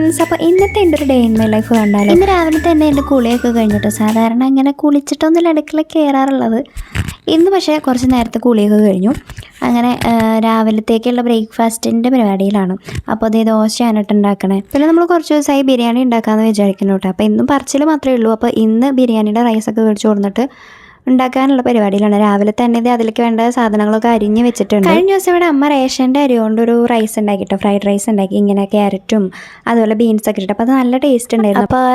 Friends, അപ്പോൾ ഇന്നത്തെ എൻ്റെ ഒരു ഡേ ഇൻ മൈ ലൈഫ് കണ്ടാലും ഇന്ന് രാവിലെ തന്നെ എൻ്റെ കുളിയൊക്കെ കഴിഞ്ഞിട്ട് സാധാരണ അങ്ങനെ കുളിച്ചിട്ടൊന്നുമില്ല അടുക്കള കയറാറുള്ളത്. ഇന്ന് പക്ഷേ കുറച്ച് നേരത്തെ കുളിയൊക്കെ കഴിഞ്ഞു. അങ്ങനെ രാവിലത്തേക്കുള്ള ബ്രേക്ക്ഫാസ്റ്റിൻ്റെ പരിപാടിയിലാണ്. അപ്പോൾ അതേ ദോശയാണ് ഉണ്ടാക്കണേ. പിന്നെ നമ്മൾ കുറച്ച് ദിവസമായി ബിരിയാണി ഉണ്ടാക്കാമെന്ന് വിചാരിക്കുന്നു കേട്ടോ. അപ്പോൾ ഇന്നും പറച്ചിൽ മാത്രമേ ഉള്ളൂ. അപ്പോൾ ഇന്ന് ബിരിയാണിയുടെ റൈസൊക്കെ മേടിച്ച് കൊടുത്തിട്ട് ഉണ്ടാക്കാനുള്ള പരിപാടിയിലാണ്. രാവിലെ തന്നെ അതിലേക്ക് വേണ്ട സാധനങ്ങളൊക്കെ അരിഞ്ഞ് വെച്ചിട്ടുണ്ട്. കഴിഞ്ഞ ദിവസം ഇവിടെ അമ്മ റേഷൻ്റെ അരി കൊണ്ടൊരു റൈസ് ഉണ്ടാക്കിട്ടോ, ഫ്രൈഡ് റൈസ് ഉണ്ടാക്കി. ഇങ്ങനെ ക്യാരറ്റും അതുപോലെ ബീൻസൊക്കെ ഇട്ടിട്ട് അപ്പോൾ അത് നല്ല ടേസ്റ്റ് ഉണ്ടായിരുന്നു. അപ്പോൾ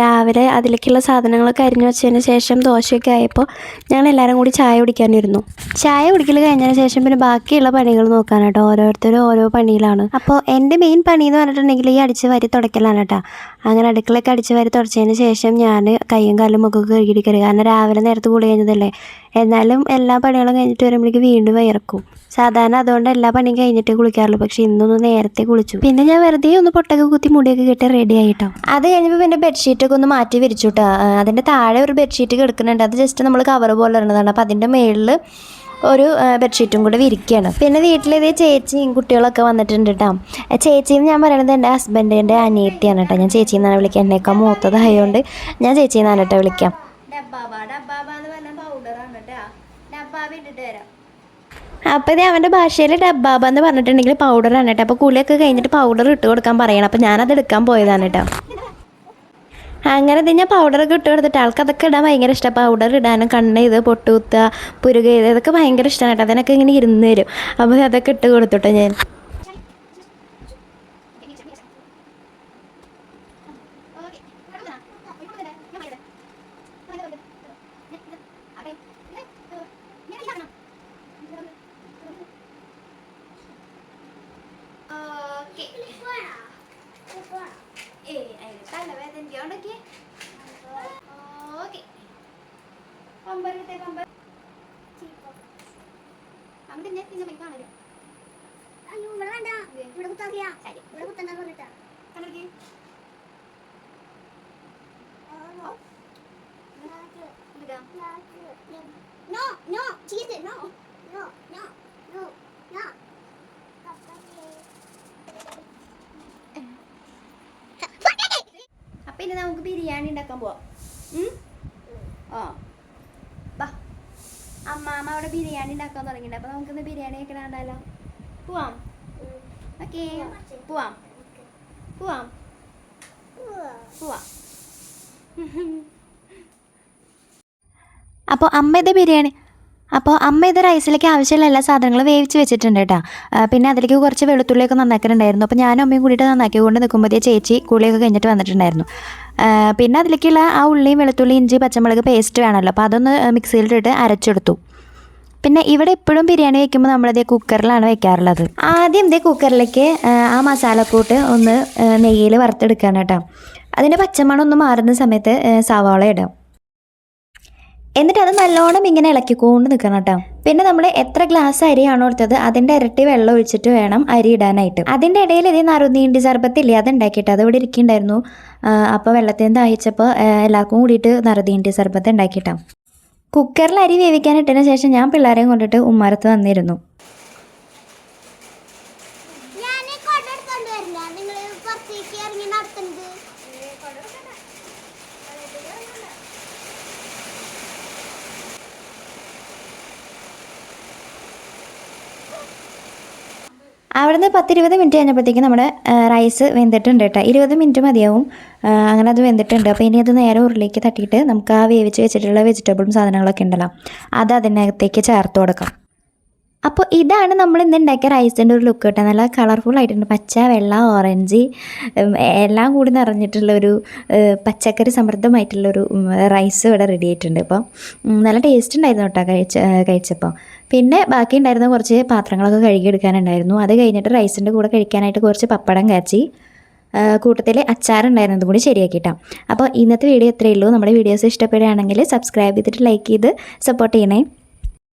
രാവിലെ അതിലേക്കുള്ള സാധനങ്ങളൊക്കെ അരിഞ്ഞ് വെച്ചതിന് ശേഷം ദോശയൊക്കെ ആയപ്പോൾ ഞങ്ങൾ എല്ലാവരും കൂടി ചായ കുടിക്കാനിരുന്നു. ചായ കുടിക്കൽ കഴിഞ്ഞതിന് ശേഷം പിന്നെ ബാക്കിയുള്ള പണികൾ നോക്കാനാട്ടോ. ഓരോരുത്തരും ഓരോ പണിയിലാണ്. അപ്പോൾ എൻ്റെ മെയിൻ പണി എന്ന് പറഞ്ഞിട്ടുണ്ടെങ്കിൽ ഈ അടിച്ച് വാരി തുടയ്ക്കലാണ് കേട്ടോ. അങ്ങനെ അടുക്കളയൊക്കെ അടിച്ച് വാരി തുടച്ചതിന് ശേഷം ഞാൻ കയ്യും കാലും മുഖമൊക്കെ കഴുകിയിരിക്കരുത്. കാരണം രാവിലെ നേരത്തെ കുളി കഴിഞ്ഞതല്ലേ. എന്നാലും എല്ലാ പണികളും കഴിഞ്ഞിട്ട് വരുമ്പോഴേക്ക് വീണ്ടും വിയർക്കും. സാധാരണ അതുകൊണ്ട് എല്ലാ പണിയും കഴിഞ്ഞിട്ട് കുളിക്കാറുള്ളൂ. പക്ഷേ ഇന്നൊന്ന് നേരത്തെ കുളിച്ചു. പിന്നെ ഞാൻ വെറുതെ ഒന്ന് പൊട്ടൊക്കെ കുത്തി മുടിയൊക്കെ കെട്ടി റെഡി ആയിട്ടോ. അത് കഴിഞ്ഞപ്പോൾ പിന്നെ ബെഡ്ഷീറ്റൊക്കെ ഒന്ന് മാറ്റി വിരിച്ചു കേട്ടോ. അതിൻ്റെ താഴെ ഒരു ബെഡ്ഷീറ്റ് കിടക്കുന്നുണ്ട്. അത് ജസ്റ്റ് നമ്മൾ കവർ പോലെ ഇടുന്നതാണ്. അപ്പോൾ അതിൻ്റെ മുകളിൽ ഒരു ബെഡ്ഷീറ്റും കൂടെ വിരിക്കുകയാണ്. പിന്നെ വീട്ടിലിതേ ചേച്ചിയും കുട്ടികളൊക്കെ വന്നിട്ടുണ്ട് കേട്ടോ. ചേച്ചിന്ന് ഞാൻ പറയുന്നത് എൻ്റെ ഹസ്ബൻഡിൻ്റെ അനിയത്തിയാണ് കേട്ടോ. ഞാൻ ചേച്ചിന്നാണ് വിളിക്കുക. എന്നേക്കാൾ മൂത്തതായതുകൊണ്ട് ഞാൻ ചേച്ചിന്നാണ് കേട്ടോ വിളിക്കാം. അപ്പോൾ ഇത് അവൻ്റെ ഭാഷയിൽ ഡബ്ബാബ എന്ന് പറഞ്ഞിട്ടുണ്ടെങ്കിൽ പൗഡറാണ് കേട്ടോ. അപ്പോൾ കുളിയൊക്കെ കഴിഞ്ഞിട്ട് പൗഡർ ഇട്ട് കൊടുക്കാൻ പറയണം. അപ്പോൾ ഞാനത് എടുക്കാൻ പോയതാണ് കേട്ടോ. അങ്ങനെ ഇത് ഞാൻ പൗഡറൊക്കെ ഇട്ട് കൊടുത്തിട്ട് ആൾക്ക് അതൊക്കെ ഇടാൻ ഭയങ്കര ഇഷ്ടമാണ്. പൗഡർ ഇടാനും കണ്ണ് ചെയ്ത് പൊട്ടുകുത്തുക പുരുക ചെയ്ത് ഇതൊക്കെ ഭയങ്കര ഇഷ്ടമാണ് കേട്ടോ. അതിനൊക്കെ ഇങ്ങനെ ഇരുന്ന് വരും. അപ്പോൾ അതൊക്കെ ഇട്ട് കൊടുത്തോട്ടോ ഞാൻ. അപ്പൊ ഇനി നമുക്ക് ബിരിയാണി ഉണ്ടാക്കാൻ പോവാം. അമ്മാമ്മ അവിടെ ബിരിയാണി ഉണ്ടാക്കാൻ തുടങ്ങിയിട്ടുണ്ട്. അപ്പൊ നമുക്കിന്ന് ബിരിയാണി ഒക്കെ ഉണ്ടാലോ. പോവാം. ഓക്കേ, പോവാം പോവാം പോവാം. അപ്പോൾ അമ്മ ഇത് റൈസിലേക്ക് ആവശ്യമുള്ള എല്ലാ സാധനങ്ങളും വേവിച്ച് വെച്ചിട്ടുണ്ട് കേട്ടോ. പിന്നെ അതിലേക്ക് കുറച്ച് വെളുത്തുള്ളിയൊക്കെ നന്നാക്കിയിട്ടുണ്ടായിരുന്നു. അപ്പോൾ ഞാനും അമ്മയും കൂടിയിട്ട് നന്നാക്കിക്കൊണ്ട് നിൽക്കുമ്പോഴത്തേ ചേച്ചി കുളിയൊക്കെ കഴിഞ്ഞിട്ട് വന്നിട്ടുണ്ടായിരുന്നു. പിന്നെ അതിലേക്കുള്ള ആ ഉള്ളിയും വെളുത്തുള്ളി ഇഞ്ചി പച്ചമുളക് പേസ്റ്റ് വേണമല്ലോ. അപ്പോൾ അതൊന്ന് മിക്സിയിലിട്ടിട്ട് അരച്ചെടുത്തു. പിന്നെ ഇവിടെ എപ്പോഴും ബിരിയാണി വയ്ക്കുമ്പോൾ നമ്മളിതേ കുക്കറിലാണ് വെക്കാറുള്ളത്. ആദ്യം ഇതേ കുക്കറിലേക്ക് ആ മസാലക്കൂട്ട് ഒന്ന് നെയ്യിൽ വറുത്തെടുക്കുകയാണ് കേട്ടോ. അതിൻ്റെ പച്ചമണം ഒന്ന് മാറുന്ന സമയത്ത് സവാള ഇടാം. എന്നിട്ട് അത് നല്ലോണം ഇങ്ങനെ ഇളക്കിക്കൊണ്ട് നിൽക്കണം കേട്ടോ. പിന്നെ നമ്മൾ എത്ര ഗ്ലാസ് അരിയാണോ എടുത്തത് അതിൻ്റെ ഇരട്ടി വെള്ളം ഒഴിച്ചിട്ട് വേണം അരി ഇടാനായിട്ട്. അതിൻ്റെ ഇടയിൽ ഇത് നറുനീണ്ടി സർബത്തില്ലേ അത് ഉണ്ടാക്കിയിട്ട് അത് ഇവിടെ ഇരിക്കുന്നുണ്ടായിരുന്നു. അപ്പോൾ വെള്ളത്തിൽ നിന്ന് ദാഹിച്ചപ്പോൾ എല്ലാവർക്കും കൂടിയിട്ട് നറുനീണ്ടി സർബത്ത് ഉണ്ടാക്കിയിട്ടാണ്. കുക്കറിൽ അരി വേവിക്കാനിട്ടതിന് ശേഷം ഞാൻ പിള്ളേരെയും കൊണ്ടിട്ട് ഉമ്മാരത്ത് വന്നിരുന്നു. അവിടുന്ന് 10-20 മിനിറ്റ് കഴിഞ്ഞപ്പോഴത്തേക്കും നമ്മുടെ റൈസ് വെന്തിട്ടുണ്ട് കേട്ടോ. 20 മിനിറ്റ് മതിയാവും. അങ്ങനെ അത് വെന്തിട്ടുണ്ട്. അപ്പോൾ ഇനി അത് നേരെ ഉരുളിലേക്ക് തട്ടിയിട്ട് നമുക്ക് ആ വേവിച്ച് വെച്ചിട്ടുള്ള വെജിറ്റബിളും സാധനങ്ങളൊക്കെ ഉണ്ടല്ലോ അത് അതിനകത്തേക്ക് ചേർത്ത് കൊടുക്കാം. അപ്പോൾ ഇതാണ് നമ്മൾ ഇന്ന് ഉണ്ടാക്കിയ റൈസിൻ്റെ ഒരു ലുക്ക് കേട്ടോ. നല്ല കളർഫുൾ ആയിട്ടുണ്ട്. പച്ച, വെള്ള, ഓറഞ്ച് എല്ലാം കൂടി നിറഞ്ഞിട്ടുള്ളൊരു പച്ചക്കറി സമൃദ്ധമായിട്ടുള്ളൊരു റൈസ് ഇവിടെ റെഡി ആയിട്ടുണ്ട്. അപ്പോൾ നല്ല ടേസ്റ്റ് ഉണ്ടായിരുന്നു കേട്ടോ കഴിച്ചപ്പോൾ. പിന്നെ ബാക്കി ഉണ്ടായിരുന്ന കുറച്ച് പാത്രങ്ങളൊക്കെ കഴുകിയെടുക്കാനുണ്ടായിരുന്നു. അത് കഴിഞ്ഞിട്ട് റൈസിൻ്റെ കൂടെ കഴിക്കാനായിട്ട് കുറച്ച് പപ്പടം കാച്ചി കൂട്ടത്തിൽ അച്ചാറുണ്ടായിരുന്നത് കൂടി ശരിയാക്കിയിട്ടാണ്. അപ്പോൾ ഇന്നത്തെ വീഡിയോ ഇത്രയേ ഉള്ളൂ. നമ്മുടെ വീഡിയോസ് ഇഷ്ടപ്പെടുകയാണെങ്കിൽ സബ്സ്ക്രൈബ് ചെയ്തിട്ട് ലൈക്ക് ചെയ്ത് സപ്പോർട്ട് ചെയ്യണേ.